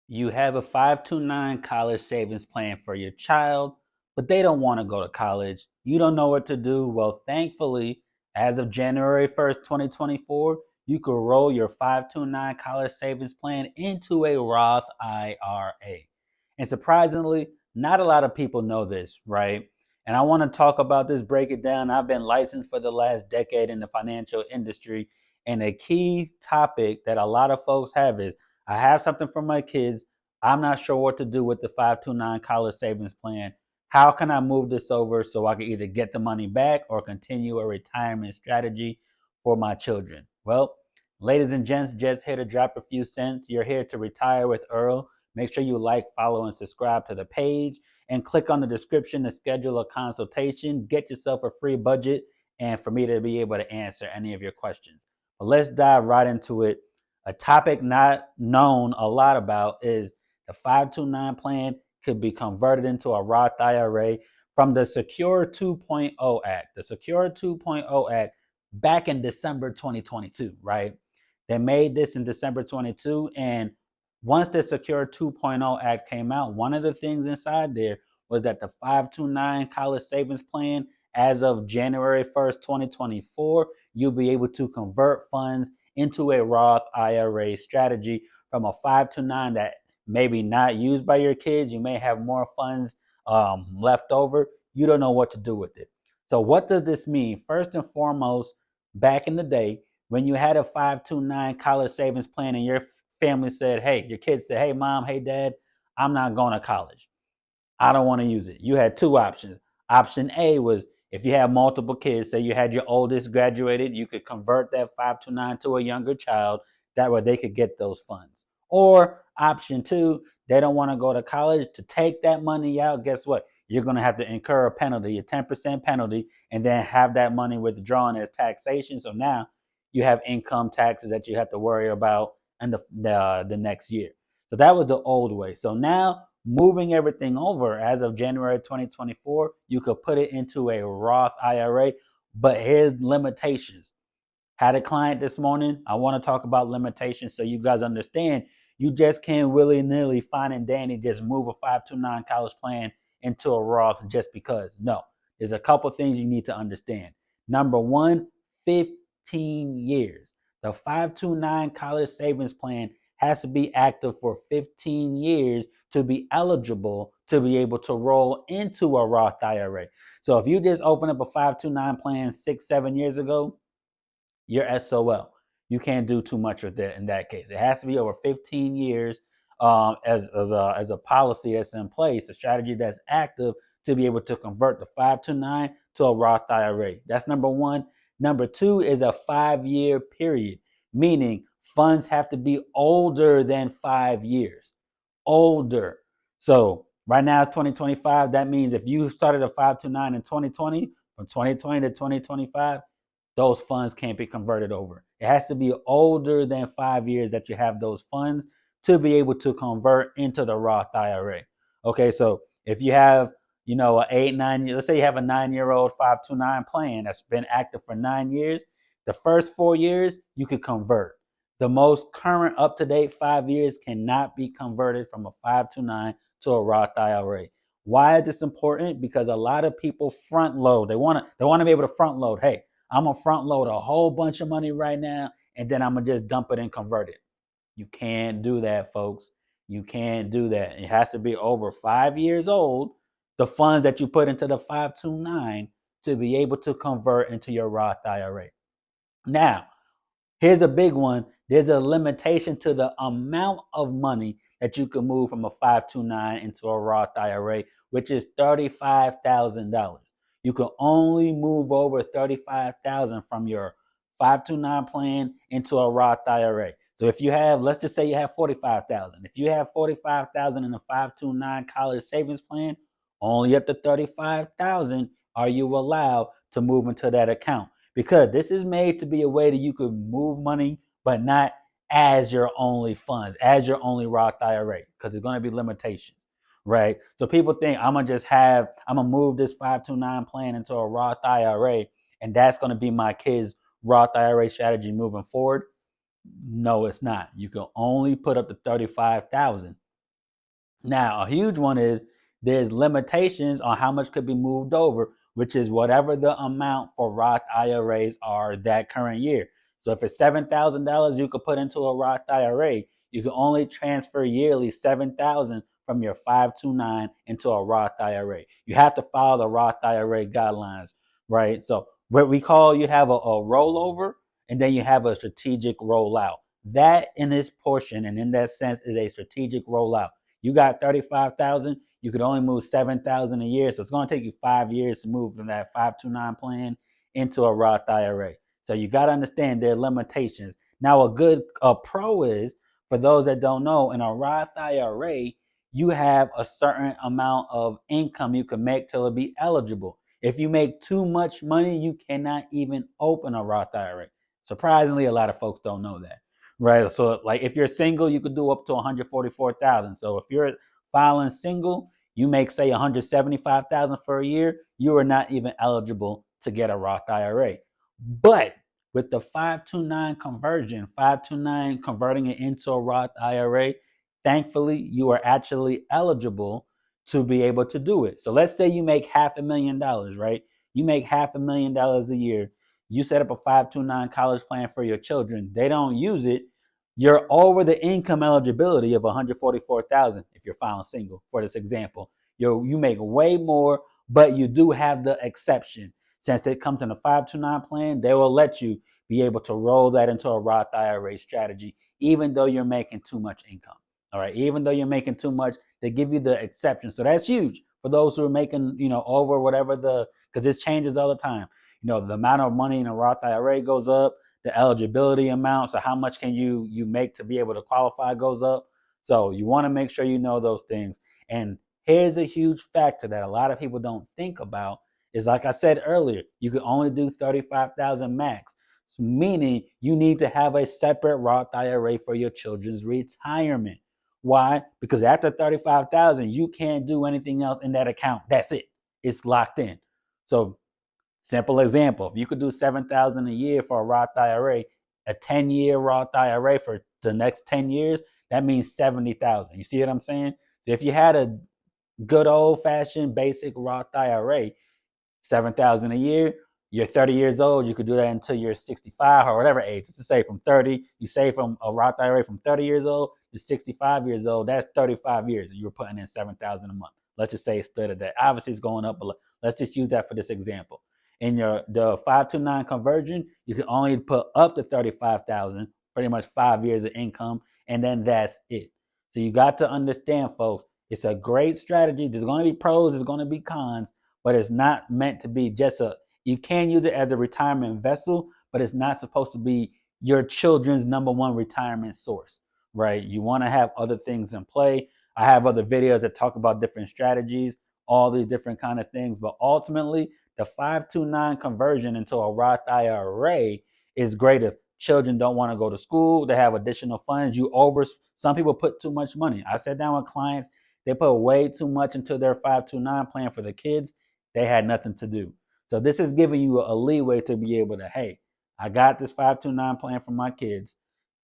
You have a 529 college savings plan for your child, but they don't want to go to college. You don't know what to do. Well, thankfully, as of January 1st, 2024, you could roll your 529 college savings plan into a Roth IRA. And surprisingly, not a lot of people know this, right? And I want to talk about this, break it down. I've been licensed for the last decade in the financial industry. And a key topic that a lot of folks have is I have something for my kids. I'm not sure what to do with the 529 college savings plan. How can I move this over so I can either get the money back or continue a retirement strategy for my children? Well, ladies and gents, just here to drop a few cents. You're here to retire with Earl. Make sure you like, follow, and subscribe to the page and click on the description to schedule a consultation. Get yourself a free budget and for me to be able to answer any of your questions. But let's dive right into it. A topic not known a lot about is the 529 plan could be converted into a Roth IRA from the Secure 2.0 Act. The Secure 2.0 Act back in December 2022, right? They made this in December 22, and once the Secure 2.0 Act came out, one of the things inside there was that the 529 college savings plan, as of January 1st, 2024, you'll be able to convert funds into a Roth IRA strategy from a 529 that maybe not used by your kids. You may have more funds left over. You don't know what to do with it. So, what does this mean? First and foremost, back in the day, when you had a 529 college savings plan and your family said, hey, your kids said, hey, mom, hey, dad, I'm not going to college. I don't want to use it. You had two options. Option A was if you have multiple kids, say you had your oldest graduated, you could convert that 529 to a younger child. That way they could get those funds. Or option two, they don't want to go to college. To take that money out, guess what? You're going to have to incur a penalty, a 10% penalty, and then have that money withdrawn as taxation. So now you have income taxes that you have to worry about in the next year. So that was the old way. So now moving everything over as of January 2024, you could put it into a Roth IRA, but here's limitations. Had a client this morning. I want to talk about limitations so you guys understand. You just can't willy nilly find and dandy just move a 529 college plan into a Roth just because. No, there's a couple things you need to understand. Number one, 15 years. The 529 college savings plan has to be active for 15 years to be eligible to be able to roll into a Roth IRA. So if you just open up a 529 plan 6, 7 years ago, you're SOL. You can't do too much with that in that case. It has to be over 15 years as a policy that's in place, a strategy that's active to be able to convert the 529 to a Roth IRA. That's number one. Number two is a 5 year period, meaning funds have to be older than 5 years. Older. So right now it's 2025. That means if you started a 529 in 2020, from 2020 to 2025, those funds can't be converted over. It has to be older than 5 years that you have those funds to be able to convert into the Roth IRA. Okay, so if you have, an 8, 9, let's say you have a 9-year-old 529 plan that's been active for 9 years, the first 4 years you could convert. The most current up to date 5 years cannot be converted from a 529 to a Roth IRA. Why is this important? Because a lot of people front load. They want to be able to front load. Hey, I'm gonna front load a whole bunch of money right now, and then I'm gonna just dump it and convert it. You can't do that, folks. You can't do that. It has to be over 5 years old, the funds that you put into the 529 to be able to convert into your Roth IRA. Now, here's a big one. There's a limitation to the amount of money that you can move from a 529 into a Roth IRA, which is $35,000. You can only move over 35,000 from your 529 plan into a Roth IRA. So if you have, let's just say you have 45,000. If you have 45,000 in a 529 college savings plan, only up to 35,000 are you allowed to move into that account, because this is made to be a way that you could move money, but not as your only funds, as your only Roth IRA, because there's going to be limitations, right? So people think I'm gonna move this 529 plan into a Roth IRA, and that's going to be my kids' Roth IRA strategy moving forward. No, it's not. You can only put up to 35,000. Now, a huge one is there's limitations on how much could be moved over, which is whatever the amount for Roth IRAs are that current year. So if it's $7,000 you could put into a Roth IRA, you can only transfer yearly 7,000 from your 529 into a Roth IRA. You have to follow the Roth IRA guidelines, right? So what we call, you have a rollover and then you have a strategic rollout. That in this portion and in that sense is a strategic rollout. You got 35,000, you could only move 7,000 a year. So it's going to take you 5 years to move from that 529 plan into a Roth IRA. So you got to understand their limitations. Now, a pro is, for those that don't know, in a Roth IRA, you have a certain amount of income you can make till it be eligible. If you make too much money, you cannot even open a Roth IRA. Surprisingly, a lot of folks don't know that. Right. So like if you're single, you could do up to 144,000. So if you're filing single, you make say 175,000 for a year, you are not even eligible to get a Roth IRA. But with the 529 conversion, 529 converting it into a Roth IRA, thankfully you are actually eligible to be able to do it. So let's say you make $500,000, right? You make $500,000 a year. You set up a 529 college plan for your children. They don't use it. You're over the income eligibility of 144,000 if you're filing single. For this example, you make way more, but you do have the exception. Since it comes in a 529 plan, they will let you be able to roll that into a Roth IRA strategy, even though you're making too much income. All right, even though you're making too much, they give you the exception. So that's huge for those who are making, over whatever because this changes all the time. The amount of money in a Roth IRA goes up, the eligibility amount, so how much can you make to be able to qualify goes up. So you want to make sure you know those things. And here's a huge factor that a lot of people don't think about is, like I said earlier, you can only do 35,000 max, meaning you need to have a separate Roth IRA for your children's retirement. Why? Because after 35,000, you can't do anything else in that account. That's it. It's locked in. So simple example, if you could do 7,000 a year for a Roth IRA, a 10-year Roth IRA for the next 10 years, that means 70,000. You see what I'm saying? So if you had a good old fashioned basic Roth IRA, 7,000 a year, you're 30 years old, you could do that until you're 65 or whatever age. Let's say from 30, you save from a Roth IRA from 30 years old to 65 years old. That's 35 years. You were putting in 7,000 a month. Let's just say it stood at that. Obviously, it's going up, but let's just use that for this example. In the 529 conversion, you can only put up to 35,000, pretty much 5 years of income, and then that's it. So you got to understand, folks, it's a great strategy. There's going to be pros, there's going to be cons, but it's not meant to be just you can use it as a retirement vessel, but it's not supposed to be your children's number one retirement source, right? You want to have other things in play. I have other videos that talk about different strategies, all these different kind of things, but ultimately the 529 conversion into a Roth IRA is great if children don't want to go to school, they have additional funds. Some people put too much money. I sat down with clients, they put way too much into their 529 plan for the kids. They had nothing to do. So this is giving you a leeway to be able to, hey, I got this 529 plan for my kids.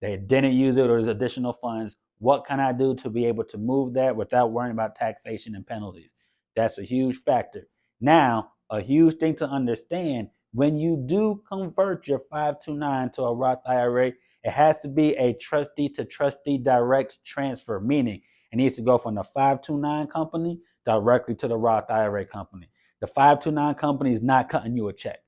They didn't use it or there's additional funds. What can I do to be able to move that without worrying about taxation and penalties? That's a huge factor. Now, a huge thing to understand, when you do convert your 529 to a Roth IRA, it has to be a trustee to trustee direct transfer, meaning it needs to go from the 529 company directly to the Roth IRA company. The 529 company is not cutting you a check.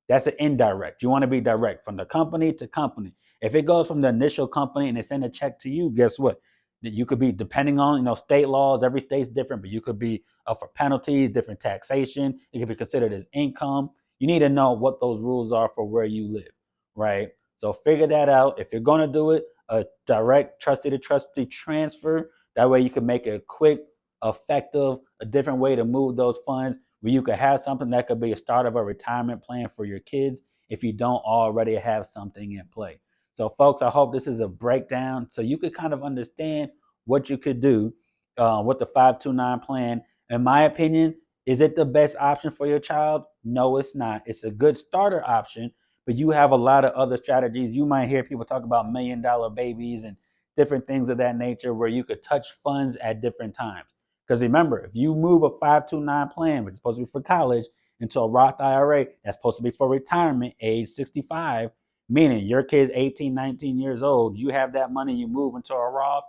That's an indirect. You want to be direct from the company to company. If it goes from the initial company and they send a check to you, guess what? You could be, depending on state laws, every state's different, but you could be up for penalties, different taxation. It could be considered as income. You need to know what those rules are for where you live, right? So figure that out. If you're going to do it, a direct trustee to trustee transfer. That way you can make it quick, effective, a different way to move those funds where you could have something that could be a start of a retirement plan for your kids if you don't already have something in play. So, folks, I hope this is a breakdown so you could kind of understand what you could do with the 529 plan. In my opinion, is it the best option for your child? No, it's not. It's a good starter option, but you have a lot of other strategies. You might hear people talk about $1 million babies and different things of that nature where you could touch funds at different times. Because remember, if you move a 529 plan, which is supposed to be for college, into a Roth IRA that's supposed to be for retirement age 65, meaning your kid's 18, 19 years old, you have that money, you move into a Roth,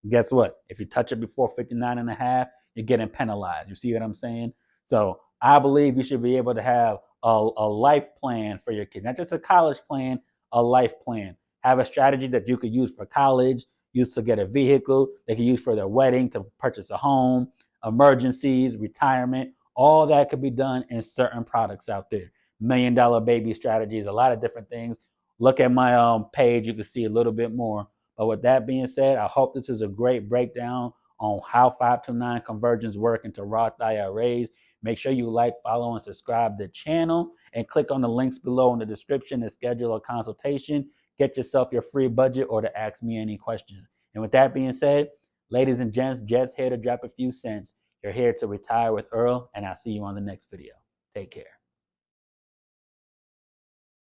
guess what? If you touch it before 59 and a half, you're getting penalized. You see what I'm saying? So I believe you should be able to have a life plan for your kids, not just a college plan, a life plan. Have a strategy that you could use for college, use to get a vehicle, they can use for their wedding, to purchase a home, emergencies, retirement. All that could be done in certain products out there. $1 million baby strategies, a lot of different things. Look at my page, you can see a little bit more. But with that being said, I hope this is a great breakdown on how 529 conversions work into Roth IRAs. Make sure you like, follow, and subscribe to the channel, and click on the links below in the description to schedule a consultation. Get yourself your free budget or to ask me any questions. And with that being said, ladies and gents, just here to drop a few cents. You're here to retire with Earl, and I'll see you on the next video. Take care.